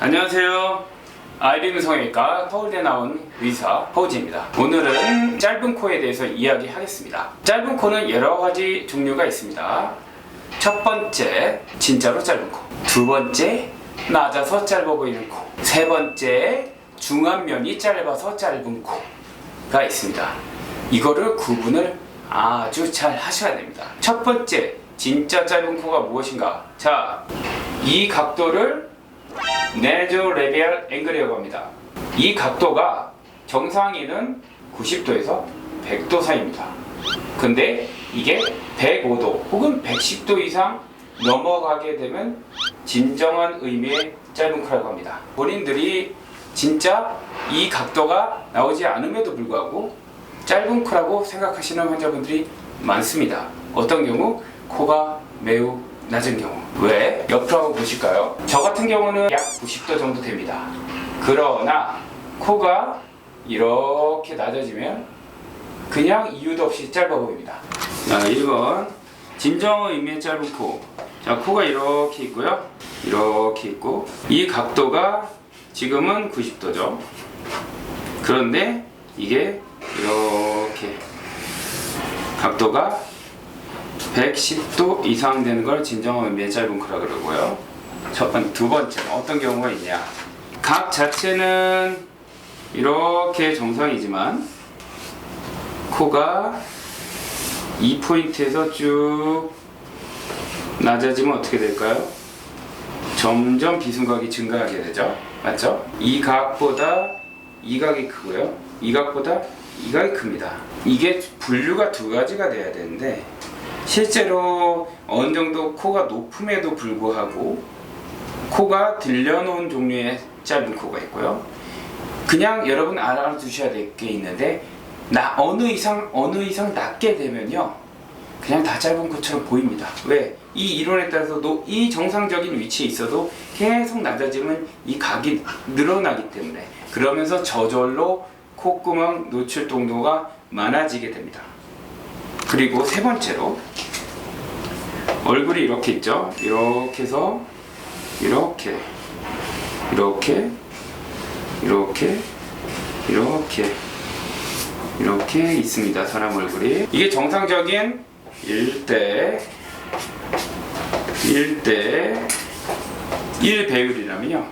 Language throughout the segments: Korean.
안녕하세요. 아이린 성형외과 서울대 나온 의사 허우지입니다. 오늘은 짧은 코에 대해서 이야기하겠습니다. 짧은 코는 여러 가지 종류가 있습니다. 첫 번째, 진짜로 짧은 코. 두 번째, 낮아서 짧아 보이는 코. 세 번째, 중안면이 짧아서 짧은 코가 있습니다. 이거를 구분을 아주 잘 하셔야 됩니다. 첫 번째, 진짜 짧은 코가 무엇인가? 자, 이 각도를 네조레비얼 앵글이라고 합니다. 이 각도가 정상인은 90도에서 100도 사이입니다. 근데 이게 105도 혹은 110도 이상 넘어가게 되면 진정한 의미의 짧은 코라고 합니다. 본인들이 진짜 이 각도가 나오지 않음에도 불구하고 짧은 코라고 생각하시는 환자분들이 많습니다. 어떤 경우? 코가 매우 낮은 경우. 왜? 옆으로 한번 보실까요? 저 같은 경우는 약 90도 정도 됩니다. 그러나 코가 이렇게 낮아지면 그냥 이유도 없이 짧아 보입니다. 자, 1번 진정한 의미의 짧은 코. 자, 코가 이렇게 있고요, 이렇게 있고, 이 각도가 지금은 90도죠. 그런데 이게 이렇게 각도가 110도 이상 되는 걸 진정한 의미의 짧은 코라 그러고요. 두 번째는 어떤 경우가 있냐? 각 자체는 이렇게 정상이지만 코가 이 포인트에서 쭉 낮아지면 어떻게 될까요? 점점 비순각이 증가하게 되죠. 맞죠? 이 각보다 이 각이 크고요, 이 각보다 이 각이 큽니다. 이게 분류가 두 가지가 돼야 되는데 실제로 어느 정도 코가 높음에도 불구하고 코가 들려놓은 종류의 짧은 코가 있고요. 그냥 여러분 알아두셔야 될 게 있는데 어느 이상 낮게 되면요, 그냥 다 짧은 코처럼 보입니다. 왜? 이 이론에 따라서도 이 정상적인 위치에 있어도 계속 낮아지면 이 각이 늘어나기 때문에, 그러면서 저절로 콧구멍 노출 동도가 많아지게 됩니다. 그리고 세 번째로 얼굴이 이렇게 있죠. 이렇게 해서 이렇게 있습니다. 사람 얼굴이. 이게 정상적인 1대 1 배율이라면요,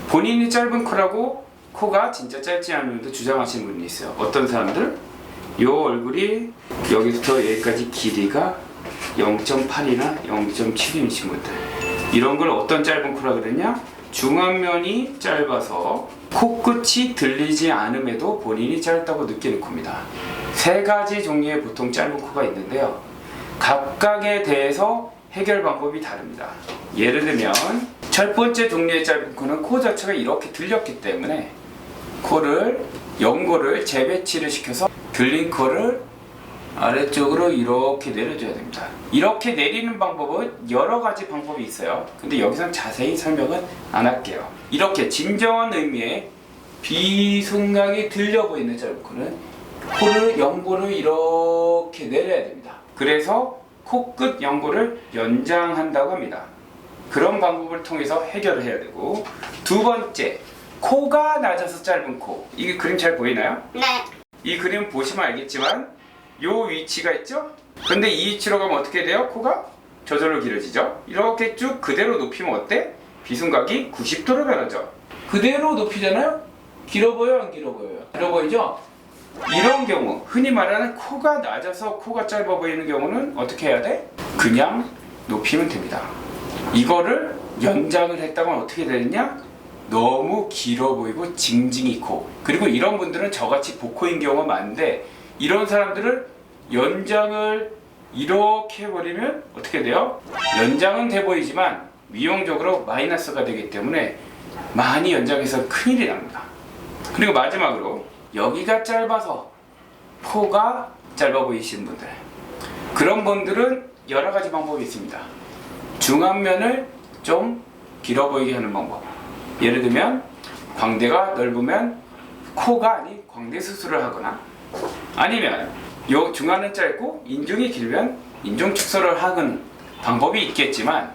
본인이 짧은 코라고 코가 진짜 짧지 않은 분도 주장하시는 분이 있어요. 어떤 사람들? 요 얼굴이 여기부터 여기까지 길이가 0.8이나 0.7이신 분들, 이런 걸 어떤 짧은 코라 그랬냐? 중안면이 짧아서 코끝이 들리지 않음에도 본인이 짧다고 느끼는 코입니다. 세 가지 종류의 보통 짧은 코가 있는데요, 각각에 대해서 해결 방법이 다릅니다. 예를 들면 첫 번째 종류의 짧은 코는 코 자체가 이렇게 들렸기 때문에 연고를 재배치를 시켜서 들린 코를 아래쪽으로 이렇게 내려줘야 됩니다. 이렇게 내리는 방법은 여러 가지 방법이 있어요. 근데 여기서는 자세히 설명은 안 할게요. 이렇게 진정한 의미의 비순각이 들려 보이는 짧은 코는 코를 연고를 이렇게 내려야 됩니다. 그래서 코끝 연고를 연장한다고 합니다. 그런 방법을 통해서 해결을 해야 되고, 두 번째, 코가 낮아서 짧은 코. 이게 그림 잘 보이나요? 네. 이 그림 보시면 알겠지만 요 위치가 있죠? 근데 이 위치로 가면 어떻게 돼요? 코가 저절로 길어지죠? 이렇게 쭉 그대로 높이면 어때? 비순각이 90도로 변하죠? 그대로 높이잖아요? 길어 보여요? 안 길어 보여요? 길어 보이죠? 이런 경우, 흔히 말하는 코가 낮아서 코가 짧아 보이는 경우는 어떻게 해야 돼? 그냥 높이면 됩니다. 이거를 연장을 했다면 어떻게 되느냐? 너무 길어 보이고 징징이 코. 그리고 이런 분들은 저같이 복코인 경우가 많은데, 이런 사람들을 연장을 이렇게 해버리면 어떻게 돼요? 연장은 돼 보이지만 미용적으로 마이너스가 되기 때문에 많이 연장해서 큰일이 납니다. 그리고 마지막으로 여기가 짧아서 코가 짧아 보이시는 분들, 그런 분들은 여러 가지 방법이 있습니다. 중안면을 좀 길어 보이게 하는 방법. 예를 들면 광대가 넓으면 코가 아닌 광대 수술을 하거나, 아니면 요 중안은 짧고 인중이 길면 인중 축소를 하는 방법이 있겠지만,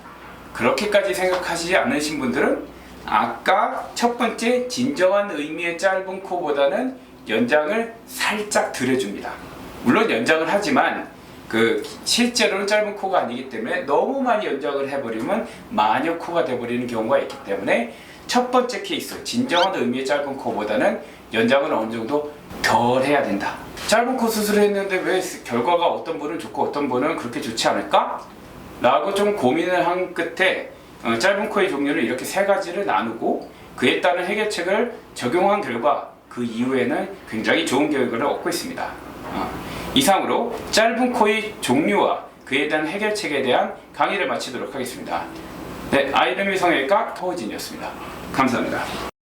그렇게까지 생각하시지 않으신 분들은 아까 첫 번째 진정한 의미의 짧은 코보다는 연장을 살짝 들여줍니다. 물론 연장을 하지만 실제로는 짧은 코가 아니기 때문에 너무 많이 연장을 해버리면 마녀 코가 되어버리는 경우가 있기 때문에 첫 번째 케이스 진정한 의미의 짧은 코보다는 연장을 어느 정도 덜 해야 된다. 짧은 코 수술을 했는데 왜 결과가 어떤 분은 좋고 어떤 분은 그렇게 좋지 않을까? 라고 좀 고민을 한 끝에 짧은 코의 종류를 이렇게 세 가지를 나누고 그에 따른 해결책을 적용한 결과 그 이후에는 굉장히 좋은 결과를 얻고 있습니다. 이상으로 짧은 코의 종류와 그에 대한 해결책에 대한 강의를 마치도록 하겠습니다. 네, 아이들미 성형외과 허우진이었습니다. 감사합니다.